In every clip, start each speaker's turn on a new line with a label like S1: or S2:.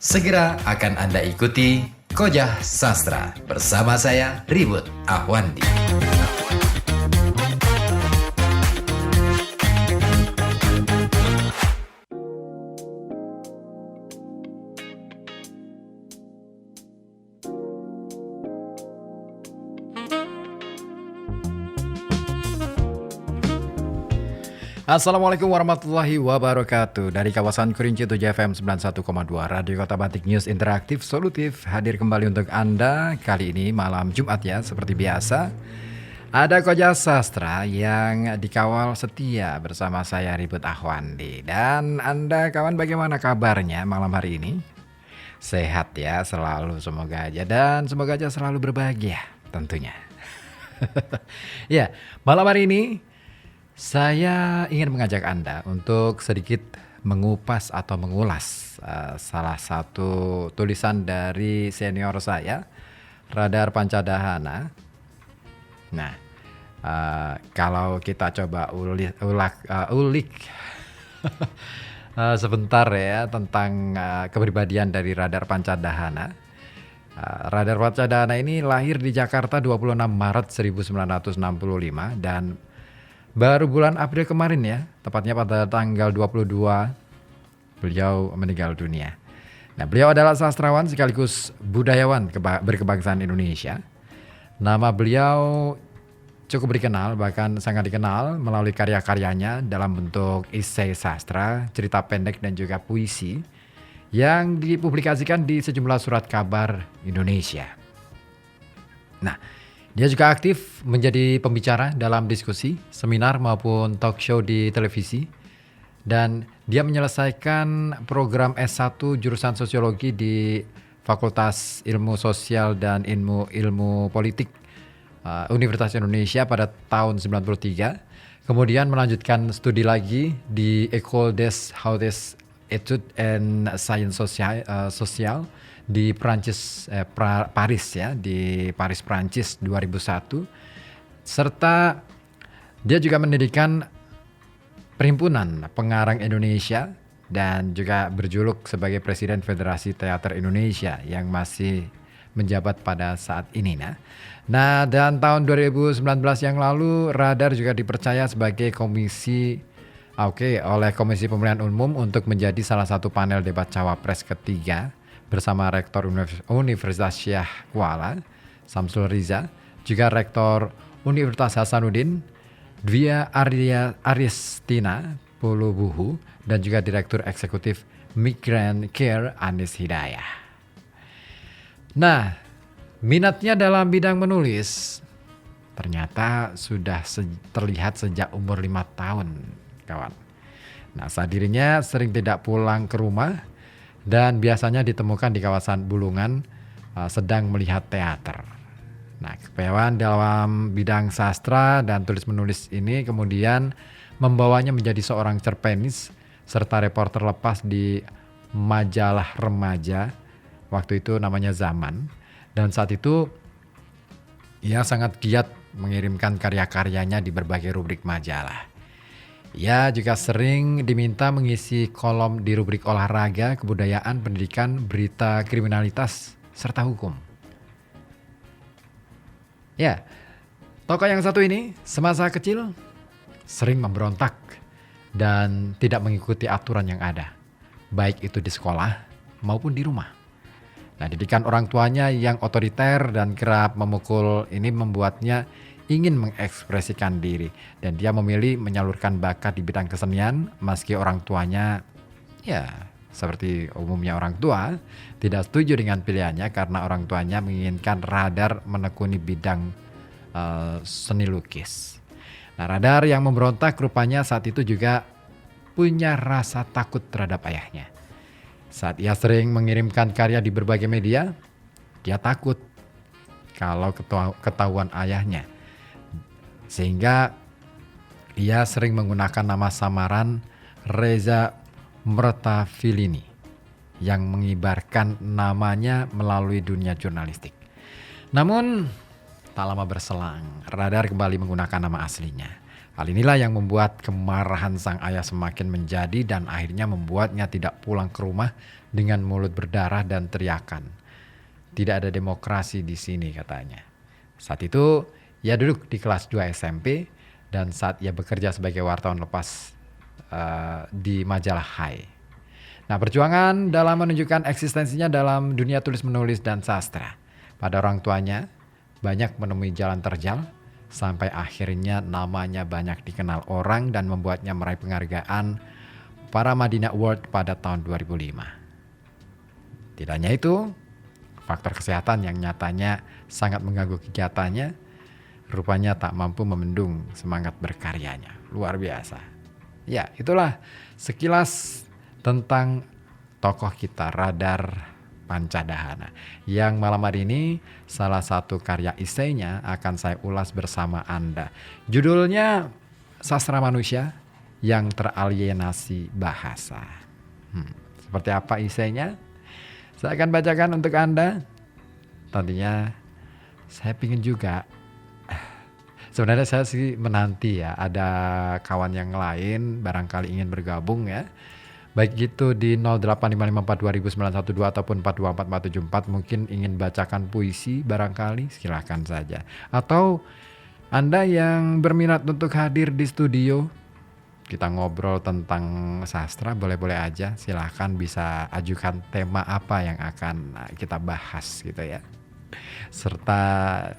S1: Segera akan Anda ikuti Kojah Sastra bersama saya Ribut Ahwandi. Assalamualaikum warahmatullahi wabarakatuh. Dari kawasan Kerinci 7 FM 91,2 Radio Kota Batik News Interaktif Solutif hadir kembali untuk Anda. Kali ini malam Jumat ya, seperti biasa ada Kojah Sastra yang dikawal setia bersama saya Ribut Ahwandi. Dan Anda kawan, bagaimana kabarnya malam hari ini? Sehat ya selalu semoga aja, dan semoga aja selalu berbahagia tentunya. Ya, malam hari ini saya ingin mengajak Anda untuk sedikit mengupas atau mengulas salah satu tulisan dari senior saya, Radar Pancadhana. Nah, kalau kita coba ulik sebentar ya tentang kepribadian dari Radar Pancadhana. Radar Pancadhana ini lahir di Jakarta 26 Maret 1965 dan baru bulan April kemarin ya, tepatnya pada tanggal 22 beliau meninggal dunia. Nah, beliau adalah sastrawan sekaligus budayawan berkebangsaan Indonesia. Nama beliau cukup dikenal, bahkan sangat dikenal melalui karya-karyanya dalam bentuk esai sastra, cerita pendek dan juga puisi yang dipublikasikan di sejumlah surat kabar Indonesia. Nah, dia juga aktif menjadi pembicara dalam diskusi, seminar maupun talk show di televisi. Dan dia menyelesaikan program S1 jurusan Sosiologi di Fakultas Ilmu Sosial dan Ilmu Politik Universitas Indonesia pada tahun 1993. Kemudian melanjutkan studi lagi di École des Hautes Études and Sciences Sociales di Paris ya, di Paris Prancis 2001, serta dia juga mendirikan Perhimpunan Pengarang Indonesia dan juga berjuluk sebagai Presiden Federasi Teater Indonesia yang masih menjabat pada saat ini. Nah, dan tahun 2019 yang lalu Radar juga dipercaya sebagai oleh Komisi Pemilihan Umum untuk menjadi salah satu panel debat cawapres ketiga bersama Rektor Universitas Syekh Kuala, Samsul Riza, juga Rektor Universitas Hasanuddin, Dwi Aristina Pulubuhu, dan juga Direktur Eksekutif Migrant Care Anis Hidayah. Nah, minatnya dalam bidang menulis ternyata sudah terlihat sejak umur 5 tahun, kawan. Nah, saat dirinya sering tidak pulang ke rumah dan biasanya ditemukan di kawasan Bulungan sedang melihat teater. Nah, kepewahan dalam bidang sastra dan tulis menulis ini kemudian membawanya menjadi seorang cerpenis serta reporter lepas di majalah remaja, waktu itu namanya Zaman. Dan saat itu ia sangat giat mengirimkan karya-karyanya di berbagai rubrik majalah. Ia juga sering diminta mengisi kolom di rubrik olahraga, kebudayaan, pendidikan, berita kriminalitas, serta hukum. Ya, tokoh yang satu ini semasa kecil sering memberontak dan tidak mengikuti aturan yang ada, baik itu di sekolah maupun di rumah. Nah, didikan orang tuanya yang otoriter dan kerap memukul ini membuatnya ingin mengekspresikan diri, dan dia memilih menyalurkan bakat di bidang kesenian meski orang tuanya ya seperti umumnya orang tua tidak setuju dengan pilihannya karena orang tuanya menginginkan Radar menekuni bidang seni lukis. Nah, Radar yang memberontak rupanya saat itu juga punya rasa takut terhadap ayahnya. Saat ia sering mengirimkan karya di berbagai media, dia takut kalau ketahuan ayahnya. Sehingga ia sering menggunakan nama samaran Reza Mertafilini yang mengibarkan namanya melalui dunia jurnalistik. Namun tak lama berselang, Radar kembali menggunakan nama aslinya, Hal inilah yang membuat kemarahan sang ayah semakin menjadi dan akhirnya membuatnya tidak pulang ke rumah dengan mulut berdarah dan teriakan. Tidak ada demokrasi di sini katanya. Saat itu ia duduk di kelas 2 SMP dan saat ia bekerja sebagai wartawan lepas di majalah Hai. Nah, perjuangan dalam menunjukkan eksistensinya dalam dunia tulis menulis dan sastra. Pada orang tuanya banyak menemui jalan terjal sampai akhirnya namanya banyak dikenal orang dan membuatnya meraih penghargaan Paramadina Award pada tahun 2005. Tidak hanya itu, faktor kesehatan yang nyatanya sangat mengganggu kegiatannya rupanya tak mampu membendung semangat berkaryanya. Luar biasa. Ya, itulah sekilas tentang tokoh kita Radar Pancadhana, yang malam hari ini salah satu karya esainya akan saya ulas bersama Anda. Judulnya Sastra Manusia yang Teralienasi Bahasa. Seperti apa esainya? Saya akan bacakan untuk Anda. Tadinya saya ingin juga, sebenarnya saya sih menanti ya, ada kawan yang lain barangkali ingin bergabung ya. Baik itu di 08554209112 ataupun 424474 mungkin ingin bacakan puisi barangkali silahkan saja. Atau Anda yang berminat untuk hadir di studio, kita ngobrol tentang sastra boleh-boleh aja, silahkan bisa ajukan tema apa yang akan kita bahas gitu ya. Serta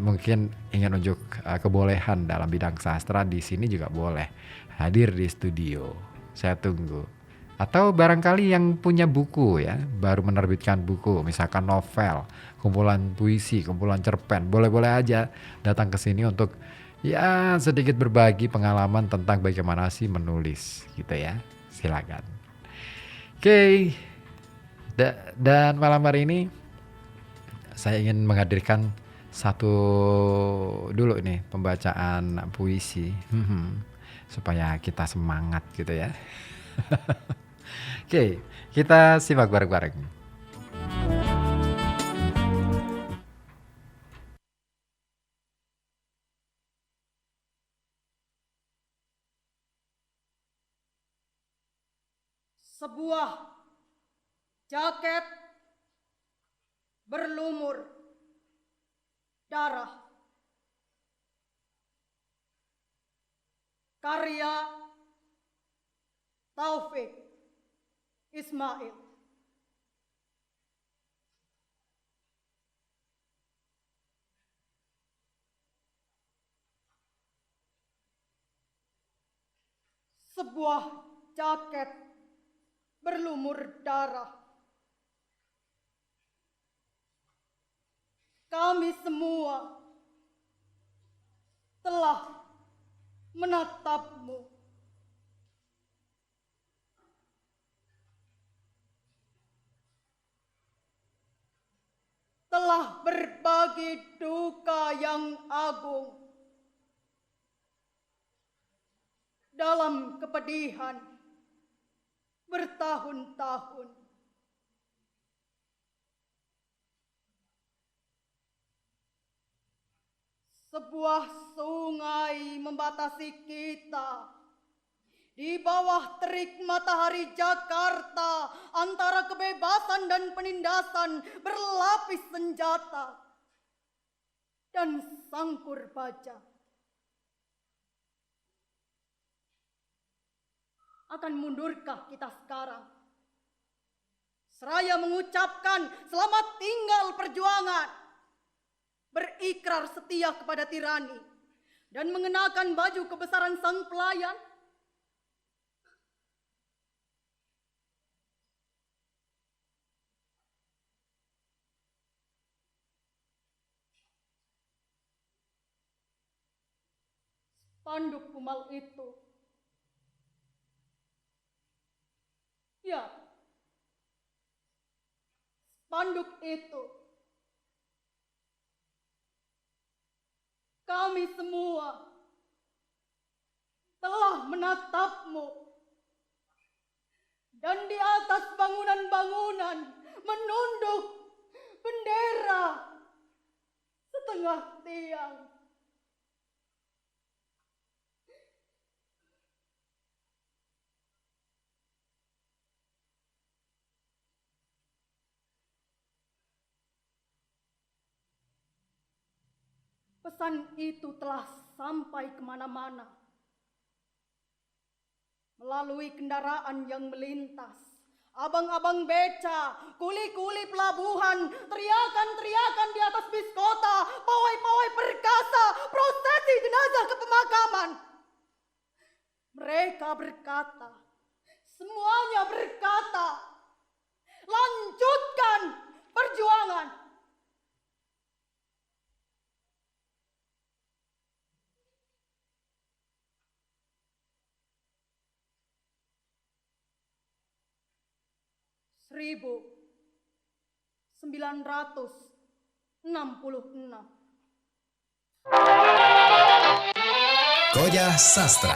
S1: mungkin ingin unjuk kebolehan dalam bidang sastra di sini juga boleh hadir di studio. Saya tunggu. Atau barangkali yang punya buku ya, baru menerbitkan buku, misalkan novel, kumpulan puisi, kumpulan cerpen, boleh-boleh aja datang ke sini untuk ya sedikit berbagi pengalaman tentang bagaimana sih menulis gitu ya. Silakan. Oke. Dan malam hari ini saya ingin menghadirkan satu dulu nih pembacaan puisi supaya kita semangat gitu ya. Oke, kita simak bareng-bareng.
S2: Sebuah jaket berlumur darah. Karya Taufik Ismail. Sebuah jaket berlumur darah. Kami semua telah menatapmu. Telah berbagi duka yang agung dalam kepedihan bertahun-tahun. Sebuah sungai membatasi kita di bawah terik matahari Jakarta, antara kebebasan dan penindasan berlapis senjata dan sangkur baja. Akan mundurkah kita sekarang? Seraya mengucapkan selamat tinggal perjuangan, berikrar setia kepada tirani, dan mengenakan baju kebesaran sang pelayan? Spanduk kumal itu, ya, spanduk itu, kami semua telah menatapmu, dan di atas bangunan-bangunan menunduk bendera setengah tiang. Pesan itu telah sampai kemana-mana. Melalui kendaraan yang melintas, abang-abang beca, kuli-kuli pelabuhan, teriakan-teriakan di atas bis kota, pawai-pawai perkasa, prosesi jenazah ke pemakaman. Mereka berkata, semuanya berkata, lanjutkan perjuangan. Seribu 966.
S3: Koja Sastra.